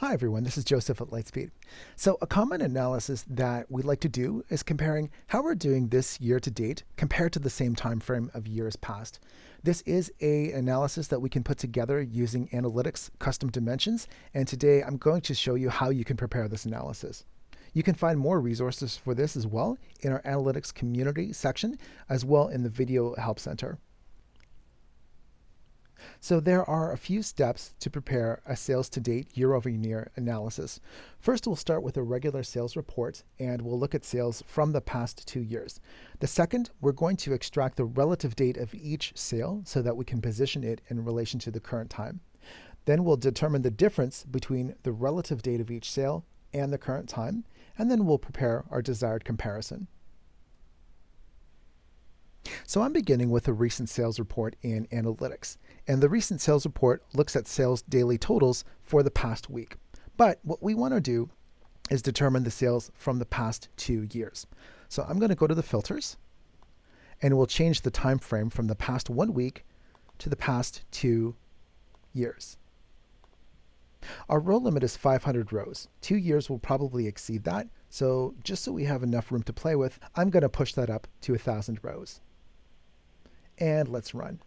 Hi everyone, this is Joseph at Lightspeed. So a common analysis that we like to do is comparing how we're doing this year to date compared to the same time frame of years past. This is an analysis that we can put together using analytics custom dimensions, and today I'm going to show you how you can prepare this analysis. You can find more resources for this as well in our analytics community section, as well in the video help center. So there are a few steps to prepare a sales to date year-over-year analysis. First, we'll start with a regular sales report and we'll look at sales from the past 2 years. The second, we're going to extract the relative date of each sale so that we can position it in relation to the current time. Then we'll determine the difference between the relative date of each sale and the current time, and then we'll prepare our desired comparison. So I'm beginning with a recent sales report in Analytics, and the recent sales report looks at sales daily totals for the past week. But what we want to do is determine the sales from the past 2 years. So I'm going to go to the filters, and we'll change the time frame from the past 1 week to the past 2 years. Our row limit is 500 rows. 2 years will probably exceed that, so just so we have enough room to play with, I'm going to push that up to 1,000 rows. And let's run.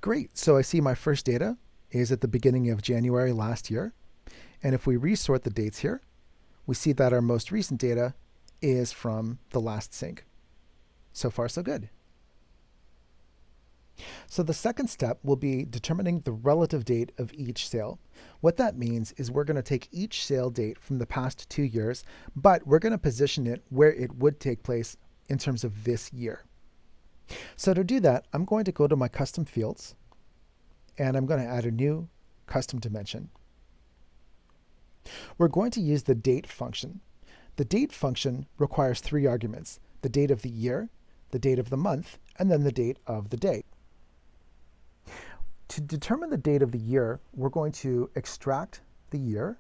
Great, so I see my first data is at the beginning of January last year. And if we resort the dates here, we see that our most recent data is from the last sync. So far, so good. So the second step will be determining the relative date of each sale. What that means is we're going to take each sale date from the past 2 years, but we're going to position it where it would take place in terms of this year. So to do that, I'm going to go to my custom fields, and I'm going to add a new custom dimension. We're going to use the date function. The date function requires 3 arguments: the date of the year, the date of the month, and then the date of the day. To determine the date of the year, we're going to extract the year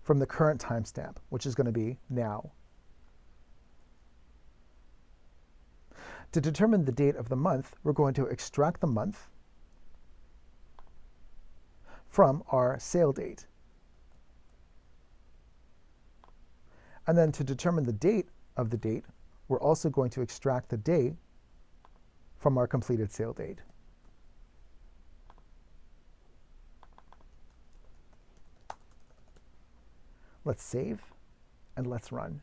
from the current timestamp, which is going to be now. To determine the date of the month, we're going to extract the month from our sale date. And then to determine the date of the date, we're also going to extract the day from our completed sale date. Let's save and let's run.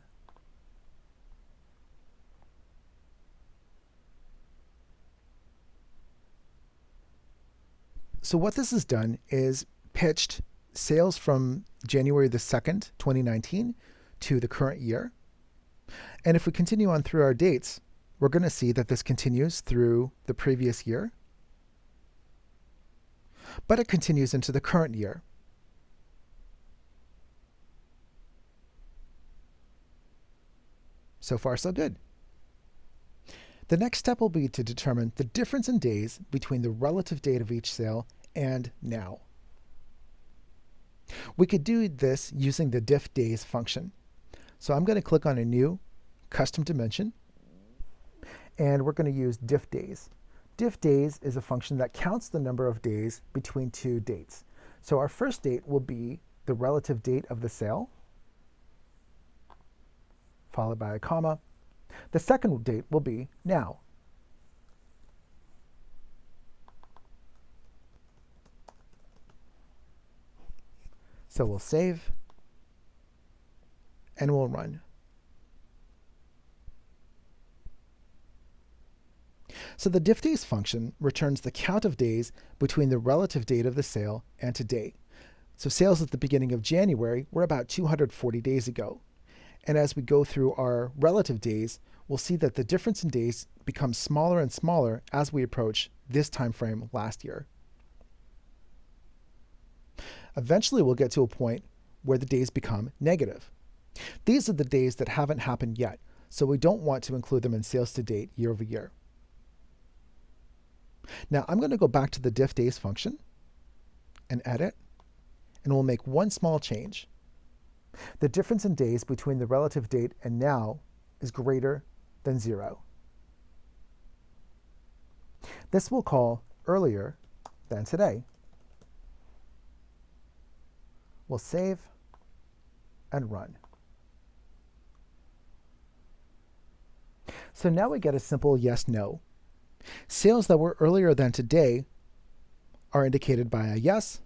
So what this has done is pitched sales from January the 2nd, 2019 to the current year. And if we continue on through our dates, we're going to see that this continues through the previous year, but it continues into the current year. So far, so good. The next step will be to determine the difference in days between the relative date of each sale and now. We could do this using the diff days function. So I'm going to click on a new custom dimension, and we're going to use diff days. Diff days is a function that counts the number of days between 2 dates. So our first date will be the relative date of the sale, followed by a comma. The second date will be now. So we'll save and we'll run. So the diff days function returns the count of days between the relative date of the sale and today. So sales at the beginning of January were about 240 days ago. And as we go through our relative days, we'll see that the difference in days becomes smaller and smaller as we approach this time frame last year. Eventually, we'll get to a point where the days become negative. These are the days that haven't happened yet, so we don't want to include them in sales to date year over year. Now I'm going to go back to the diff days function and edit, and we'll make one small change. The difference in days between the relative date and now is greater than 0. This we'll call earlier than today. We'll save and run. So now we get a simple yes/no. Sales that were earlier than today are indicated by a yes,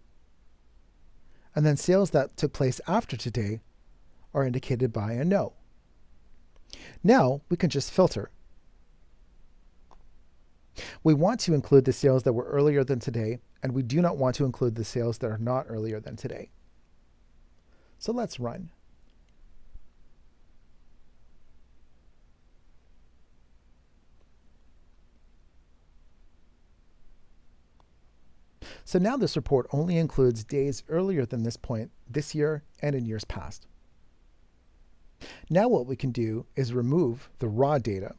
and then sales that took place after today are indicated by a no. Now we can just filter. We want to include the sales that were earlier than today, and we do not want to include the sales that are not earlier than today. So let's run. So now this report only includes days earlier than this point this year and in years past. Now what we can do is remove the raw data.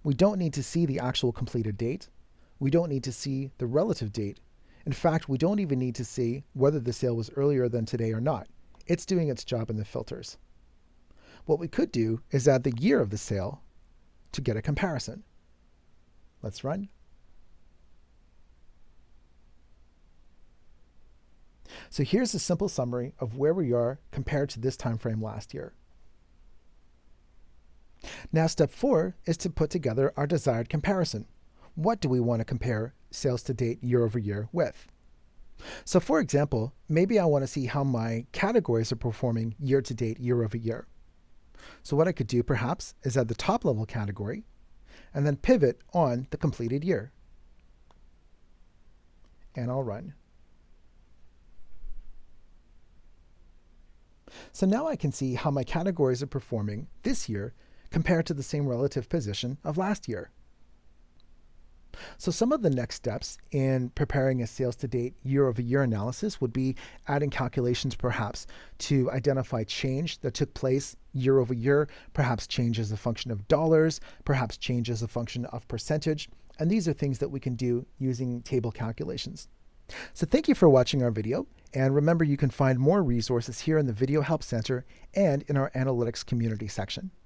We don't need to see the actual completed date. We don't need to see the relative date. In fact, we don't even need to see whether the sale was earlier than today or not. It's doing its job in the filters. What we could do is add the year of the sale to get a comparison. Let's run. So here's a simple summary of where we are compared to this time frame last year. Now step 4 is to put together our desired comparison. What do we want to compare sales to date year over year with? So for example, maybe I want to see how my categories are performing year to date year over year. So what I could do perhaps is add the top level category and then pivot on the completed year. And I'll run. So now I can see how my categories are performing this year compared to the same relative position of last year. So some of the next steps in preparing a sales to date year over year analysis would be adding calculations perhaps to identify change that took place year over year, perhaps change as a function of dollars, perhaps change as a function of percentage. And these are things that we can do using table calculations. So thank you for watching our video. And remember, you can find more resources here in the Video Help Center and in our Analytics community section.